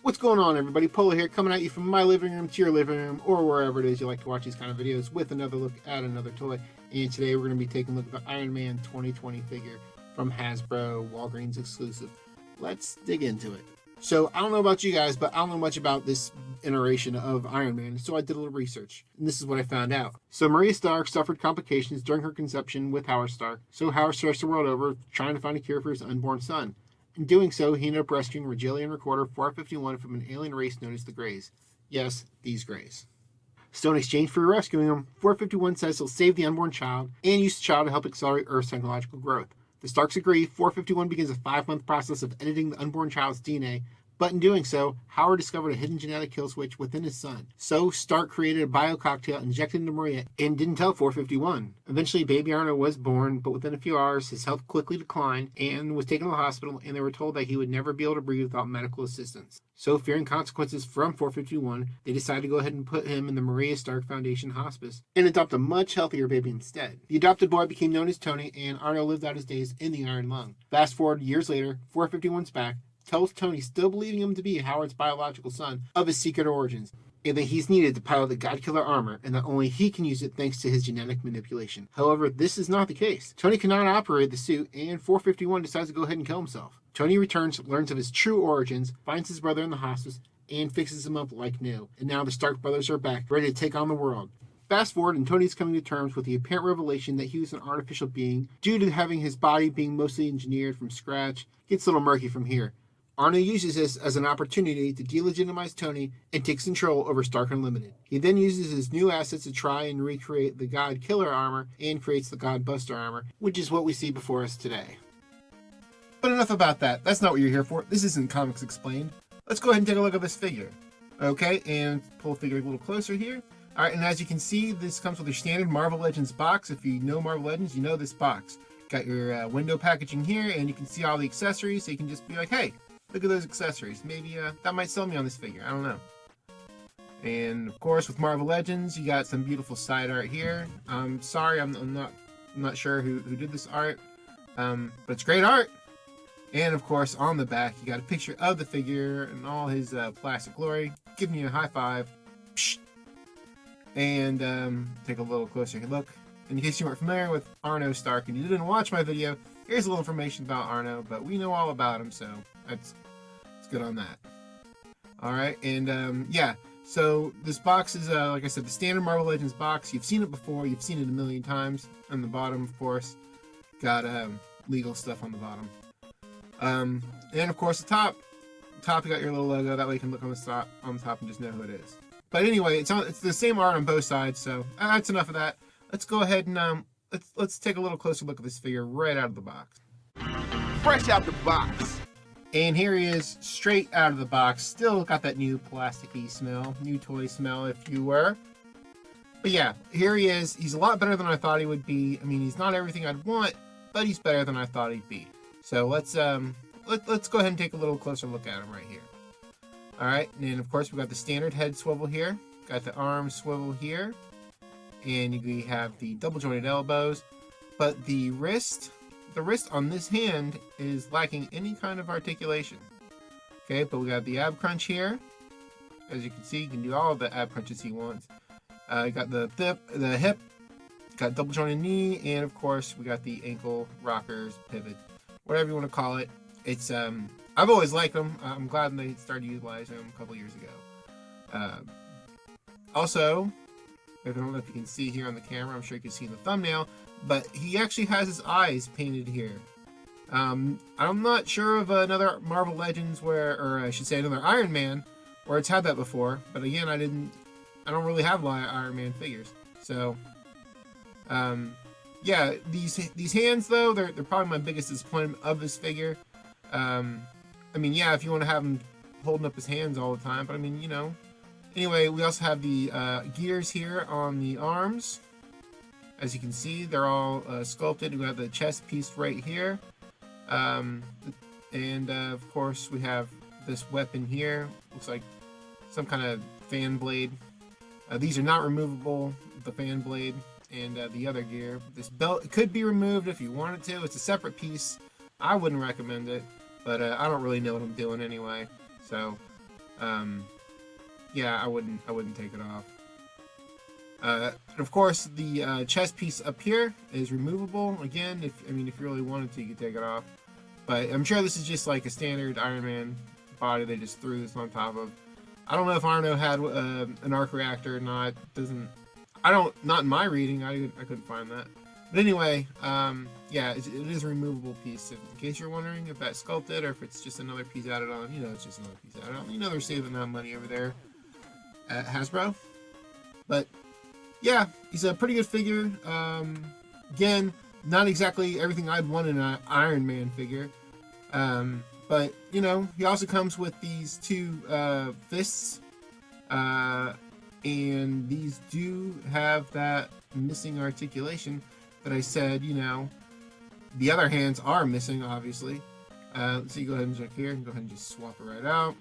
What's going on, everybody? Polo here, coming at you from my living room to your living room, or wherever it is you like to watch these kind of videos, with another look at another toy. And today we're going to be taking a look at the Ironman 2020 figure from Hasbro, Walgreens exclusive. Let's dig into it. So I don't know about you guys, but I don't know much about this iteration of Ironman, so I did a little research, and this is what I found out. So Maria Stark suffered complications during her conception with Howard Stark, so Howard searched the world over trying to find a cure for his unborn son. In doing so, he ended up rescuing Regalian Recorder 451 from an alien race known as the Greys. Yes, these Greys. So in exchange for rescuing him, 451 says he'll save the unborn child and use the child to help accelerate Earth's technological growth. The Starks agree. 451 begins a 5-month process of editing the unborn child's DNA, but in doing so, Howard discovered a hidden genetic kill switch within his son. So Stark created a bio-cocktail injected into Maria and didn't tell 451. Eventually, baby Arno was born, but within a few hours, his health quickly declined and was taken to the hospital, and they were told that he would never be able to breathe without medical assistance. So, fearing consequences from 451, they decided to go ahead and put him in the Maria Stark Foundation hospice and adopt a much healthier baby instead. The adopted boy became known as Tony, and Arno lived out his days in the Iron Lung. Fast forward years later, 451's back, tells Tony, still believing him to be Howard's biological son, of his secret origins, and that he's needed to pilot the God-Killer armor, and that only he can use it thanks to his genetic manipulation. However, this is not the case. Tony cannot operate the suit, and 451 decides to go ahead and kill himself. Tony returns, learns of his true origins, finds his brother in the hospice, and fixes him up like new. And now the Stark brothers are back, ready to take on the world. Fast forward, and Tony's coming to terms with the apparent revelation that he was an artificial being due to having his body being mostly engineered from scratch. Gets a little murky from here. Arno uses this as an opportunity to delegitimize Tony and takes control over Stark Unlimited. He then uses his new assets to try and recreate the God Killer armor and creates the God Buster armor, which is what we see before us today. But enough about that. That's not what you're here for. This isn't Comics Explained. Let's go ahead and take a look at this figure. Okay, and pull the figure a little closer here. Alright, and as you can see, this comes with your standard Marvel Legends box. If you know Marvel Legends, you know this box. Got your window packaging here, and you can see all the accessories, so you can just be like, hey, look at those accessories. Maybe that might sell me on this figure. I don't know. And of course, with Marvel Legends, you got some beautiful side art here. I'm sorry, I'm not sure who did this art, but it's great art. And of course, on the back, you got a picture of the figure and all his plastic glory, giving you a high five. Psh! And take a little closer look. In case you weren't familiar with Arno Stark and you didn't watch my video, here's a little information about Arno, but we know all about him, so that's good on that. Alright, and yeah, so this box is, like I said, the standard Marvel Legends box. You've seen it before, you've seen it a million times. On the bottom, of course, got legal stuff on the bottom. And of course, the top you got your little logo, that way you can look on the top and just know who it is. But anyway, it's the same art on both sides, so that's enough of that. Let's go ahead and let's take a little closer look at this figure right out of the box. Fresh out the box. And here he is, straight out of the box. Still got that new plasticky smell, new toy smell, if you were. But yeah, here he is. He's a lot better than I thought he would be. I mean, he's not everything I'd want, but he's better than I thought he'd be. So let's go ahead and take a little closer look at him right here. All right, and then of course we got the standard head swivel here. Got the arm swivel here, and we have the double jointed elbows. But the wrist on this hand is lacking any kind of articulation. Okay, but we got the ab crunch here. As you can see, you can do all of the ab crunches he wants. Got the hip, got double jointed knee, and of course we got the ankle rockers, pivot, whatever you want to call it. It's I've always liked them. I'm glad they started utilizing them a couple years ago. Also, I don't know if you can see here on the camera, I'm sure you can see in the thumbnail, but he actually has his eyes painted here. I'm not sure of another Marvel Legends or I should say another Iron Man, where it's had that before, but again, I don't really have a lot of Iron Man figures. So, yeah, these hands though, they're probably my biggest disappointment of this figure. I mean, yeah, if you want to have him holding up his hands all the time, but I mean, you know. Anyway, we also have the gears here on the arms. As you can see, they're all sculpted. We have the chest piece right here. And of course, we have this weapon here. Looks like some kind of fan blade. These are not removable, the fan blade and the other gear. This belt could be removed if you wanted to. It's a separate piece. I wouldn't recommend it, but I don't really know what I'm doing anyway. So Yeah, I wouldn't take it off. And of course, the chest piece up here is removable. Again, if you really wanted to, you could take it off. But I'm sure this is just like a standard Iron Man body they just threw this on top of. I don't know if Arno had an arc reactor or not. Not in my reading. I couldn't find that. But anyway, yeah, it is a removable piece. In case you're wondering if that's sculpted or if it's just another piece added on, it's just another piece added on. They're saving that money over there at Hasbro. But yeah, he's a pretty good figure. Again, not exactly everything I'd want in an Iron Man figure. But he also comes with these two fists. And these do have that missing articulation that I said, the other hands are missing, obviously. So you go ahead and check here and go ahead and just swap it right out.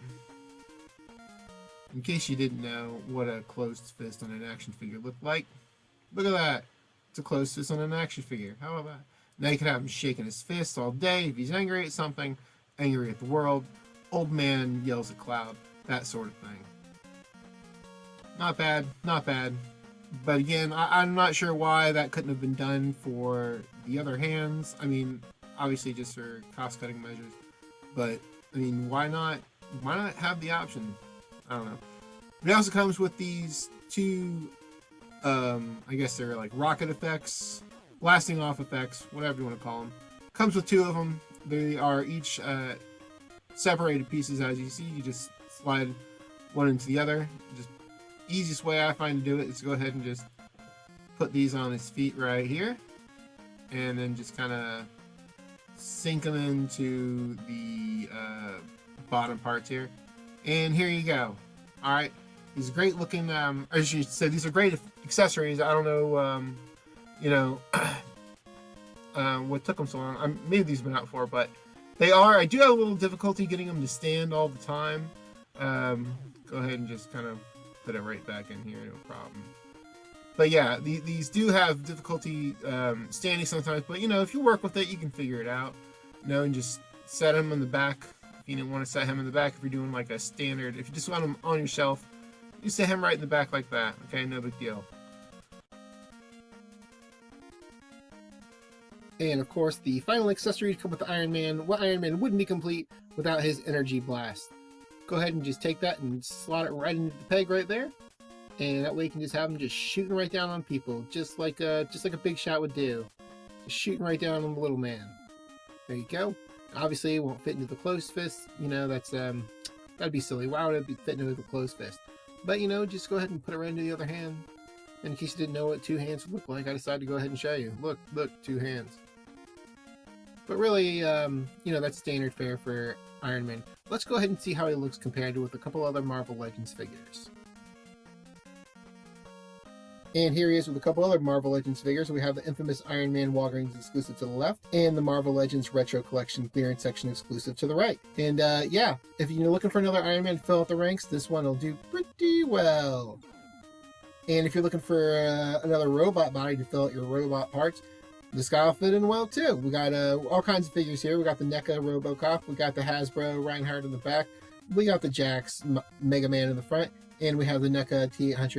In case you didn't know what a closed fist on an action figure looked like, look at that. It's a closed fist on an action figure. How about that? Now you can have him shaking his fist all day if he's angry at something, angry at the world. Old man yells at cloud, that sort of thing. Not bad, not bad. But again, I'm not sure why that couldn't have been done for the other hands. Obviously just for cost-cutting measures. But, why not have the option? I don't know. But it also comes with these two, I guess they're like rocket effects, blasting off effects, whatever you want to call them. Comes with two of them. They are each separated pieces, as you see. You just slide one into the other. Just easiest way I find to do it is to go ahead and just put these on his feet right here, and then just kind of sink them into the bottom parts here. And here you go. All right, these great looking. As you said, these are great accessories. I don't know, what took them so long. Maybe these have been out for, but they are. I do have a little difficulty getting them to stand all the time. Go ahead and just kind of put it right back in here, no problem. But yeah, these do have difficulty standing sometimes. But if you work with it, you can figure it out. And just set him in the back. If you didn't want to set him in the back, if you're doing like a standard, if you just want him on your shelf, you set him right in the back like that. Okay, no big deal. And of course, the final accessory to come with the Iron Man. What Iron Man wouldn't be complete without his energy blast? Go ahead and just take that and slot it right into the peg right there, and that way you can just have him just shooting right down on people, just like a big shot would do, just shooting right down on the little man. There you go. Obviously, it won't fit into the closed fist. That's that'd be silly. Why would it be fit into the closed fist? But just go ahead and put it right into the other hand. And in case you didn't know what two hands would look like, I decided to go ahead and show you. Look, two hands. But really, that's standard fare for Iron Man. Let's go ahead and see how he looks compared to with a couple other Marvel Legends figures. And here he is with a couple other Marvel Legends figures. We have the infamous Iron Man Walgreens exclusive to the left, and the Marvel Legends Retro Collection clearance section exclusive to the right. And yeah, if you're looking for another Iron Man to fill out the ranks, this one will do pretty well. And if you're looking for another robot body to fill out your robot parts, this guy will fit in well too. We got all kinds of figures here. We got the NECA Robocop, we got the Hasbro Reinhardt in the back, we got the Jax Mega Man in the front, and we have the NECA T800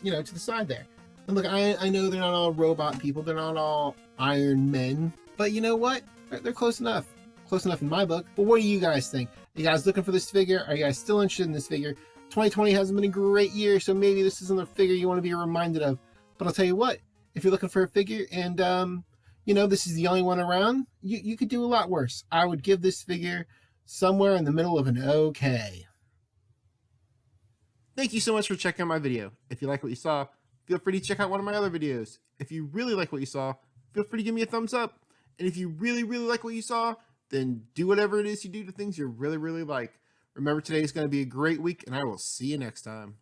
in, to the side there. And look, I know they're not all robot people, they're not all Iron Men, but you know what? They're close enough. Close enough in my book. But what do you guys think? Are you guys looking for this figure? Are you guys still interested in this figure? 2020 hasn't been a great year, so maybe this isn't a figure you want to be reminded of. But I'll tell you what, if you're looking for a figure and, this is the only one around, you could do a lot worse. I would give this figure somewhere in the middle of an okay. Thank you so much for checking out my video. If you like what you saw, feel free to check out one of my other videos. If you really like what you saw, feel free to give me a thumbs up. And if you really, really like what you saw, then do whatever it is you do to things you really, really like. Remember, today is going to be a great week, and I will see you next time.